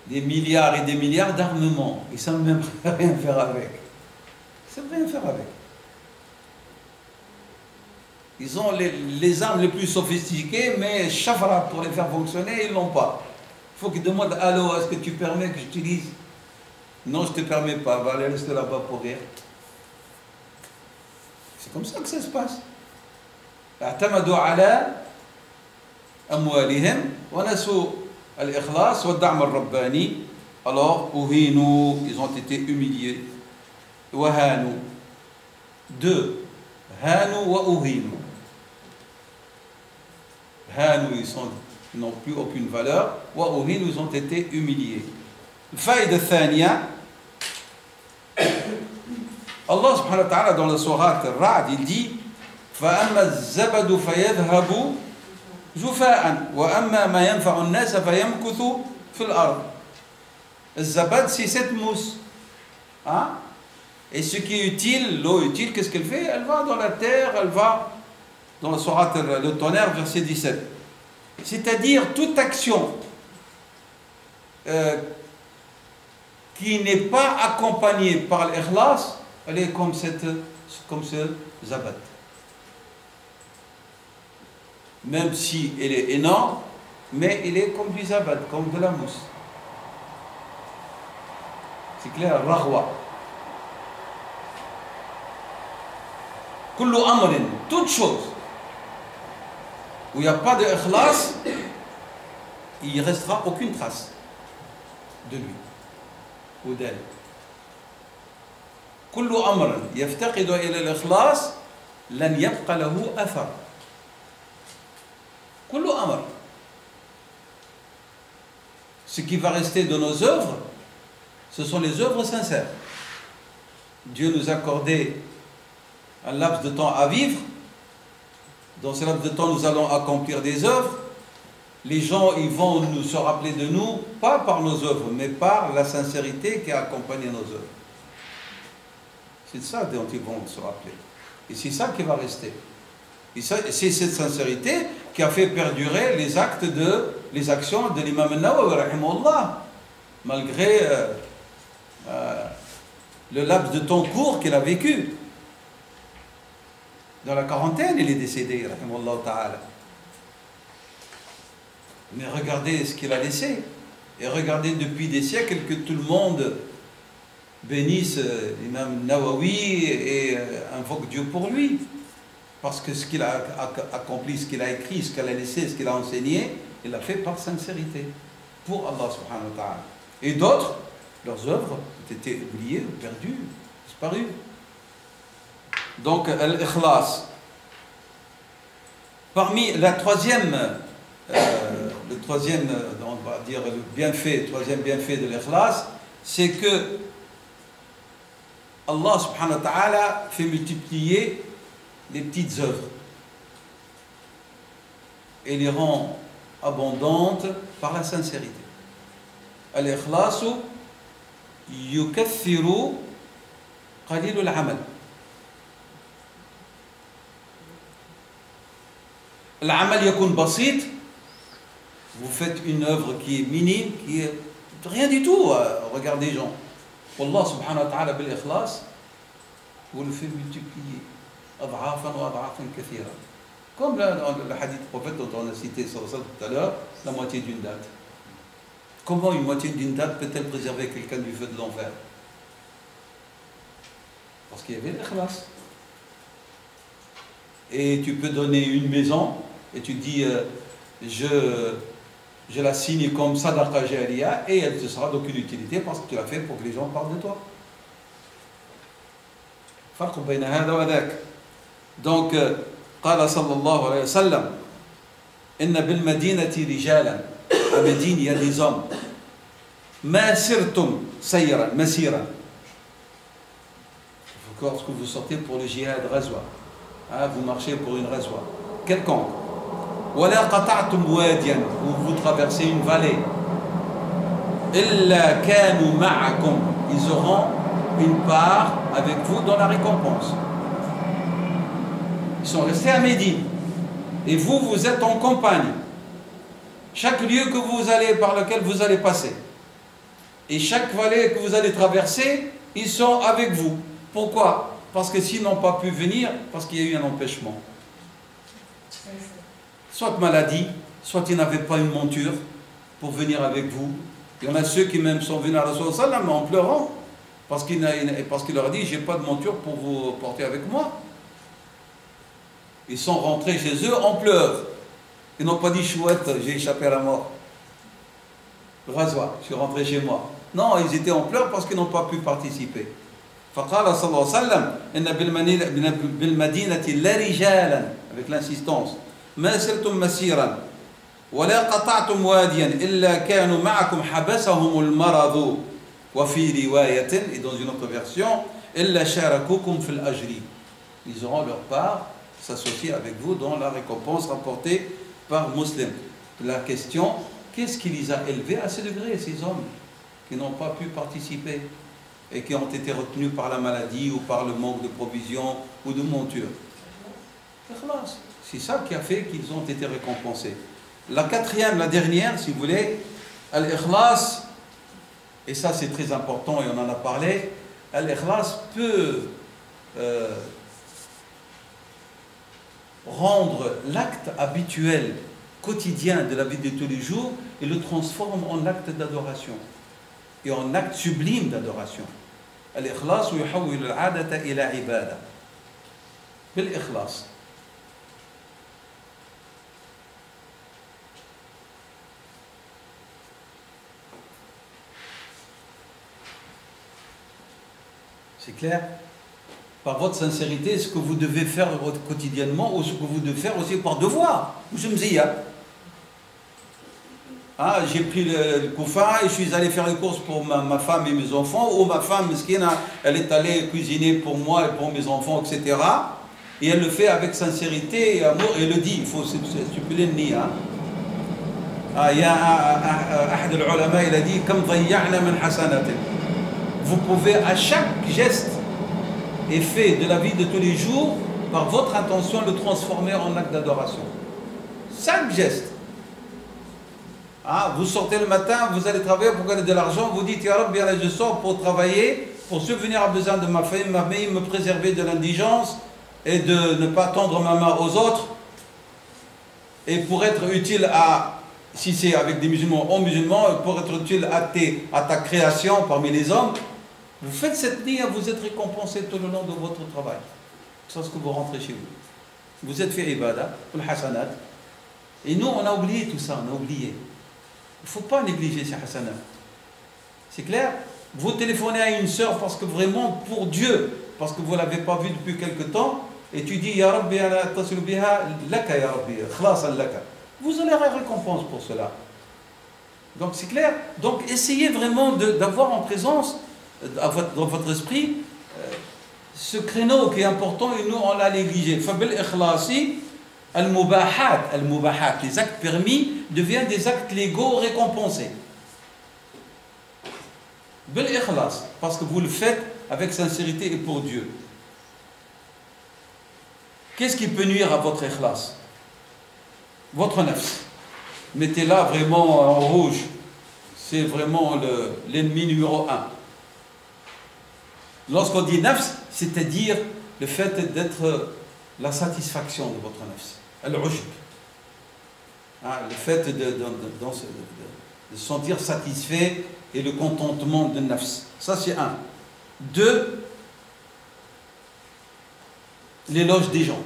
milliards et des milliards d'armements. Ils ne savent même rien faire avec. Ils ne savent rien faire avec. Ils ont les armes les plus sophistiquées, mais chafra pour les faire fonctionner, ils ne l'ont pas. Il faut qu'ils demandent, allô, est-ce que tu permets que j'utilise? Non, je ne te permets pas, va aller rester là-bas pour rire. C'est comme ça que ça se passe. اعتمدوا على أموالهم ونسوا الإخلاص والدعم الرباني. Alors, أهينوا, ils ont été humiliés. وهانوا. Deux. هانوا وأهينوا. هانوا, ils n'ont plus aucune valeur. وأهينوا, ils ont été humiliés. الفائدة الثانية. Allah subhanahu wa ta'ala dans la sourate Al-Ra'd, il dit فَأَمَّا الزَّبَدُ فَيَذْهَبُ جُفَاءً وَأَمَّا مَا يَنْفَعُ النَّاسَ فَيَمْكُثُ فِي الْأَرْضِ. Le zabad, c'est cette mousse. Hein? Et ce qui est utile, l'eau utile, qu'est-ce qu'elle fait? Elle va dans la terre, elle va dans la sourate le tonnerre, verset 17. C'est-à-dire toute action qui n'est pas accompagnée par l'ikhlas, elle est comme ce zabat. Même si elle est énorme, mais elle est comme du zabat, comme de la mousse. C'est clair, rahwa. Kullu amrin, toute chose où il n'y a pas de ikhlas, il ne restera aucune trace de lui ou d'elle. كل أمر يفتقد إلى الإخلاص لن يبقى له أثر. كل أمر. Ce qui va rester de nos œuvres, ce sont les œuvres sincères. Dieu nous a accordé un laps de temps à vivre. Dans ce laps de temps, nous allons accomplir des œuvres. Les gens, ils vont nous se rappeler de nous, pas par nos œuvres, mais par la sincérité qui a accompagné nos œuvres. C'est ça dont ils vont se rappeler. Et c'est ça qui va rester. Et c'est cette sincérité qui a fait perdurer les actions de l'imam al-Nawawi, rahimahullah, malgré le laps de temps court qu'il a vécu. Dans la quarantaine, il est décédé, rahimahullah ta'ala. Mais regardez ce qu'il a laissé. Et regardez depuis des siècles que tout le monde bénisse l'imam Nawawi et invoque Dieu pour lui. Parce que ce qu'il a accompli, ce qu'il a écrit, ce qu'il a laissé, ce qu'il a enseigné, il l'a fait par sincérité. Pour Allah subhanahu wa ta'ala. Et d'autres, leurs œuvres ont été oubliées, perdues, disparues. Donc, l'ikhlas. Parmi la troisième, on va dire le troisième bienfait de l'ikhlas, c'est que Allah subhanahu wa ta'ala fait multiplier les petites œuvres. et les rend abondantes par la sincérité. Al-ikhlasu yukathiru qalil al-amal. L'amal yakun basit, vous faites une œuvre qui est minime, qui est rien du tout. Regardez les gens. Allah subhanahu wa ta'ala bil ikhlas, vous le faites multiplier. Ad'afan wa ad'afan kathira. Comme le hadith prophète dont on a cité sur ça tout à l'heure, la moitié d'une date. Comment une moitié d'une date peut-elle préserver quelqu'un du feu de l'enfer? Parce qu'il y avait l'ikhlas. Et tu peux donner une maison et tu dis je la signe comme sadaqa jariya et elle te sera d'aucune utilité parce que tu l'as fait pour que les gens parlent de toi. Donc قال صلى الله عليه وسلم إن بالمدينة رجالا, à Médine il y a des hommes ما سرتم سيرا مسيرا, lorsque vous sortez pour le jihad ghazwa, vous marchez pour une ghazwa quelconque, ولا قطعتم واديا, où vous traversez une vallée, إلا كانوا معكم, ils auront une part avec vous dans la récompense. Ils sont restés à Médine et vous, vous êtes en campagne. Chaque lieu que vous allez, par lequel vous allez passer, et chaque vallée que vous allez traverser, ils sont avec vous. Pourquoi? Parce que s'ils n'ont pas pu venir, parce qu'il y a eu un empêchement. Soit maladie, soit ils n'avaient pas une monture pour venir avec vous. Il y en a ceux qui même sont venus à Rasulullah sallam en pleurant, parce qu'il leur a dit, j'ai pas de monture pour vous porter avec moi. Ils sont rentrés chez eux en pleurs. Ils n'ont pas dit chouette, j'ai échappé à la mort. Razwa, je suis rentré chez moi. Non, ils étaient en pleurs parce qu'ils n'ont pas pu participer. فقال صلى الله عليه وسلم إن بالمدينة لا رجالا, avec l'insistance, ما سرتم مسيرا ولا قطعتم واديا إلا كانوا معكم حبسهم المرض وفي رواية, et dans une autre version, إلا شاركوكم في الأجر, ils auront leur part, s'associer avec vous dans la récompense rapportée par Muslim. La question, qu'est-ce qui les a élevés à ce degré, ces hommes qui n'ont pas pu participer et qui ont été retenus par la maladie ou par le manque de provisions ou de monture? C'est ça qui a fait qu'ils ont été récompensés. La quatrième, la dernière, si vous voulez, al-ikhlas, et ça c'est très important et on en a parlé, al-ikhlas peut rendre l'acte habituel, quotidien de la vie de tous les jours et le transforme en acte d'adoration et en acte sublime d'adoration. Al-ikhlas yuhawwil al-'adata ila ibada. Bil-ikhlas. C'est clair? Par votre sincérité, ce que vous devez faire quotidiennement ou ce que vous devez faire aussi par devoir. Je me dis, j'ai pris le koufa et je suis allé faire les courses pour ma femme et mes enfants, ou ma femme, miskina, elle est allée cuisiner pour moi et pour mes enfants, etc. Et elle le fait avec sincérité et amour, et elle le dit, il faut stipuler le niya. Il y a un des ulama, il a dit, Kam dhayya'na min hasanatin. Vous pouvez à chaque geste et fait de la vie de tous les jours, par votre intention, le transformer en acte d'adoration. Chaque geste. Vous sortez le matin, vous allez travailler pour gagner de l'argent, vous dites, Ya Rabbi, je sors pour travailler, pour subvenir à besoin de ma famille, me préserver de l'indigence et de ne pas tendre ma main aux autres, et pour être utile à, si c'est avec des musulmans, aux musulmans, pour être utile à ta création parmi les hommes. Vous faites cette niya, vous êtes récompensé tout le long de votre travail. Lorsque vous rentrez chez vous. Vous êtes fait ibada, le hasanat. Et nous, on a oublié tout ça, on a oublié. Il ne faut pas négliger ces hasanat. C'est clair? Vous téléphonez à une sœur parce que vraiment, pour Dieu, parce que vous ne l'avez pas vue depuis quelque temps, et tu dis, Ya Rabbi, atasilu biha, laka Ya Rabbi, khlasan laka. Vous aurez la récompense pour cela. Donc c'est clair? Donc essayez vraiment d'avoir en présence, dans votre esprit, ce créneau qui est important et nous on l'a négligé. Fabil ikhlasi Al-mubahat, les actes permis deviennent des actes légaux récompensés. Bil ikhlas, parce que vous le faites avec sincérité et pour Dieu. Qu'est-ce qui peut nuire à votre ikhlas? Votre nafs. Mettez-la vraiment en rouge. C'est vraiment l'ennemi numéro 1. Lorsqu'on dit nafs, c'est-à-dire le fait d'être la satisfaction de votre nafs. Al-ujb. Le fait de se sentir satisfait et le contentement de nafs. Ça, c'est 1. 2, l'éloge des gens.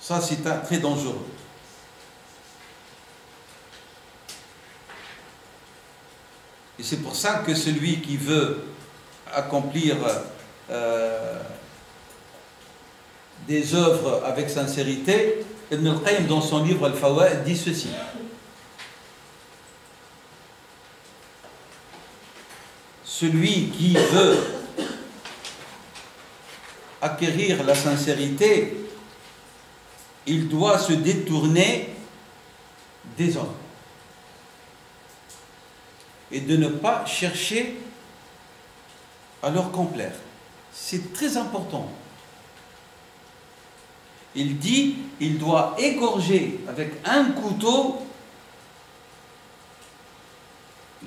Ça, c'est très dangereux. Et c'est pour ça que celui qui veut accomplir des œuvres avec sincérité, Ibn al-Qayyim dans son livre Al-Fawaid dit ceci. Celui qui veut acquérir la sincérité, il doit se détourner des hommes et de ne pas chercher à leur complaire. C'est très important. Il dit, il doit égorger avec un couteau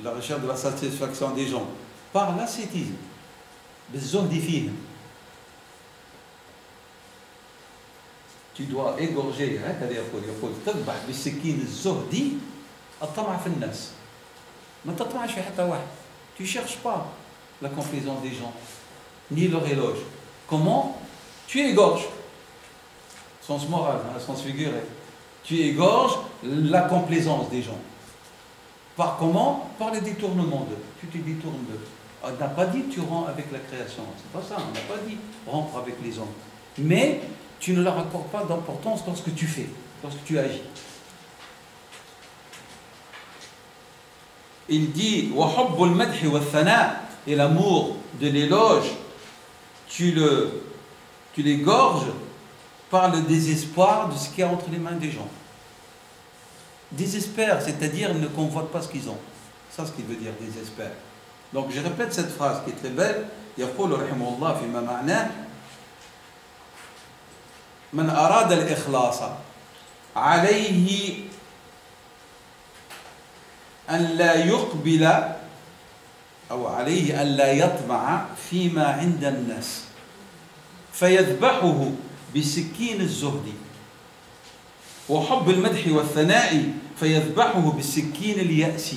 la recherche de la satisfaction des gens par l'ascétisme. Tu dois égorger, tu ne cherches pas la complaisance des gens, ni leur éloge. Comment? Tu égorges. Sens moral, sens figuré. Tu égorges la complaisance des gens. Par comment? Par le détournement d'eux. Tu te détournes d'eux. On n'a pas dit tu rends avec la création. C'est pas ça, on n'a pas dit rompre avec les hommes. Mais tu ne leur accordes pas d'importance dans ce que tu fais, dans ce que tu agis. Il dit et l'amour de l'éloge, tu l'égorges par le désespoir de ce qu'il y a entre les mains des gens. Désespère, c'est-à-dire ne convoite pas ce qu'ils ont. C'est ça ce qu'il veut dire, désespère. Donc je répète cette phrase qui est très belle. يقول رحمه الله فيما معناه من أراد الإخلاص عليه أن لا يقبل أو عليه أن لا يطمع فيما عند الناس فيذبحه بسكين الزهد وحب المدح والثناء فيذبحه بالسكين اليأس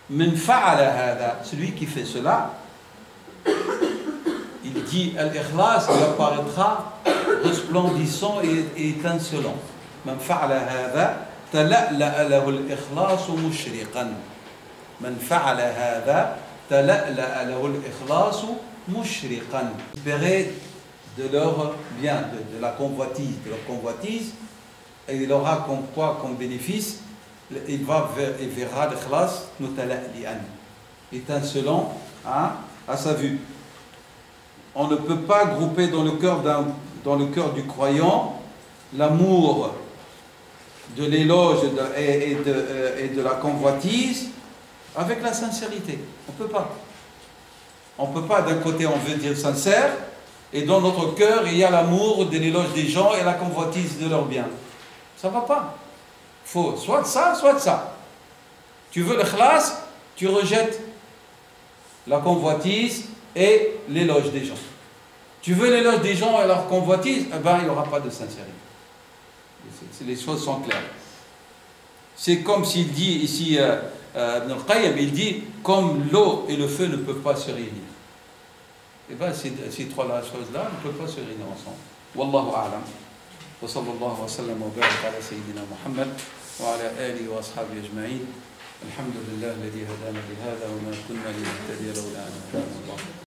من فعل هذا, celui qui fait cela, il dit al-ikhlas, il apparaîtra resplendissant et étincelant. من فعل هذا تلألأ له الإخلاص مشرقا. من فعل هذا تلألأ له الإخلاص مشرقا. Espérer de leur bien, de la convoitise, et il aura comme quoi, comme bénéfice, il verra l'ikhlas mutala'li'an, étincelant à sa vue. On ne peut pas grouper dans le cœur du croyant l'amour de l'éloge et de la convoitise avec la sincérité. On ne peut pas. On ne peut pas, d'un côté on veut dire sincère, et dans notre cœur il y a l'amour de l'éloge des gens et la convoitise de leurs biens. Ça ne va pas. Il faut soit de ça, soit de ça. Tu veux l'ikhlas, tu rejettes la convoitise et l'éloge des gens. Tu veux l'éloge des gens et leur convoitise, eh ben, il n'y aura pas de sincérité. Les choses sont claires. C'est comme s'il dit ici, Ibn al-Qayyim, il dit, comme l'eau et le feu ne peuvent pas se réunir. Eh bien, ces trois choses-là ne peuvent pas se réunir ensemble. Wallahu a'lam. Wa sallallahu wa sallam wa barak ala sayyidina Muhammad wa ala alihi wa ashabihi ajma'in. Alhamdulillah alladhi hadana bihada wa ma kunna linahtadiya lawla an hadana Allah.